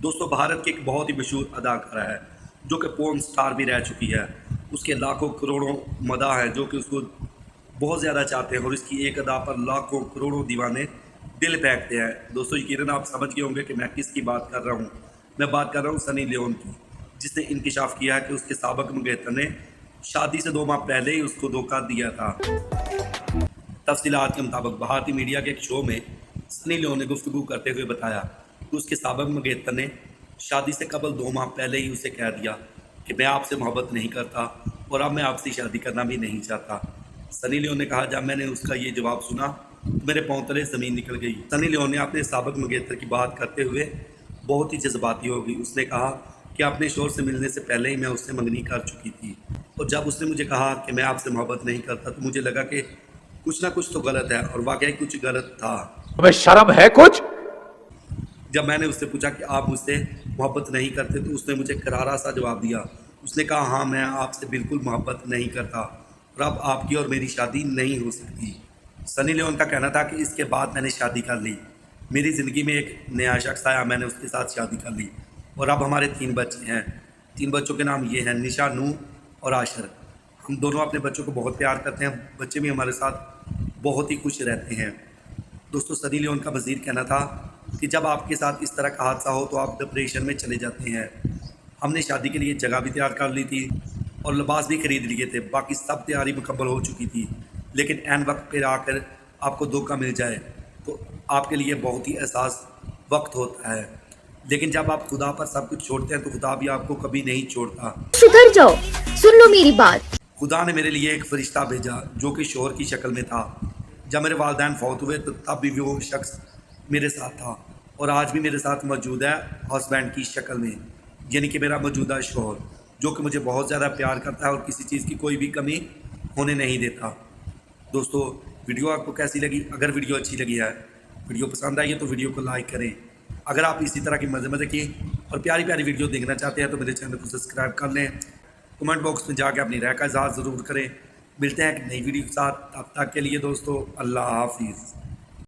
दोस्तों भारत की एक बहुत ही मशहूर अदाकारा है जो कि पोर्न स्टार भी रह चुकी है। उसके लाखों करोड़ों मदा हैं जो कि उसको बहुत ज़्यादा चाहते हैं और इसकी एक अदा पर लाखों करोड़ों दीवाने दिल फेंकते हैं। दोस्तों यकीनन आप समझ गए होंगे कि मैं किसकी बात कर रहा हूँ। मैं बात कर रहा हूँ सनी लियोन की, जिसने इंकिशाफ किया है कि उसके साबिक मंगेतर ने शादी से 2 माह पहले ही उसको धोखा दिया था। तफसीलात के मुताबिक भारतीय मीडिया के एक शो में सनी लियोन ने गुफ्तगू करते हुए बताया कि उसके साबिक मंगेतर ने शादी से कबल 2 माह पहले ही उसे कह दिया कि मैं आपसे मोहब्बत नहीं करता और अब मैं आपसे शादी करना भी नहीं चाहता। सनी लियोन ने कहा, जब मैंने उसका ये जवाब सुना तो मेरे पांव तले ज़मीन निकल गई। सनी लियोन ने अपने साबिक मंगेतर की बात करते हुए बहुत ही जज्बाती हो गई। उसने कहा कि अपने शोहर से मिलने से पहले ही मैं उससे मंगनी कर चुकी थी और जब उसने मुझे कहा कि मैं आपसे मोहब्बत नहीं करता तो मुझे लगा कि कुछ ना कुछ तो गलत है, और वाकई कुछ गलत था। तुम्हें शर्म है कुछ? जब मैंने उससे पूछा कि आप मुझसे मोहब्बत नहीं करते तो उसने मुझे करारा सा जवाब दिया। उसने कहा, हाँ मैं आपसे बिल्कुल मोहब्बत नहीं करता और अब आपकी और मेरी शादी नहीं हो सकती। सनी लियोन का कहना था कि इसके बाद मैंने शादी कर ली, मेरी ज़िंदगी में एक नया शख्स आया, मैंने उसके साथ शादी कर ली और अब हमारे 3 बच्चे हैं। 3 बच्चों के नाम ये हैं, निशा, नूह और आशर। हम दोनों अपने बच्चों को बहुत प्यार करते हैं, बच्चे भी हमारे साथ बहुत ही खुश रहते हैं। दोस्तों सनी लियोन का मज़ीद कहना था कि जब आपके साथ इस तरह का हादसा हो तो आप डिप्रेशन में चले जाते हैं। हमने शादी के लिए जगह भी तैयार कर ली थी और लिबास भी खरीद लिए थे, बाकी सब तैयारी मुकम्मल हो चुकी थी, लेकिन ऐन वक्त पर आकर आपको धोखा मिल जाए तो आपके लिए बहुत ही एहसास वक्त होता है। लेकिन जब आप खुदा पर सब कुछ छोड़ते हैं तो खुदा भी आपको कभी नहीं छोड़ता। सुधर जाओ, सुन लो मेरी बात। खुदा ने मेरे लिए एक फ़रिश्ता भेजा जो कि शोहर की शक्ल में था। जब मेरे वालिदैन फौत हुए तो तब भी वो शख्स मेरे साथ था और आज भी मेरे साथ मौजूद है हस्बैंड की शक्ल में, यानी कि मेरा मौजूदा शोहर, जो कि मुझे बहुत ज़्यादा प्यार करता है और किसी चीज़ की कोई भी कमी होने नहीं देता। दोस्तों वीडियो आपको कैसी लगी? अगर वीडियो अच्छी लगी है, वीडियो पसंद आई है तो वीडियो को लाइक करें। अगर आप इसी तरह की मज़े मज़े की और प्यारी प्यारी वीडियो देखना चाहते हैं तो मेरे चैनल को सब्सक्राइब कर लें। कमेंट बॉक्स में जाकर अपनी राय का इज़हार ज़रूर करें। मिलते हैं एक नई वीडियो के साथ, तब तक के लिए दोस्तों अल्लाह हाफिज़।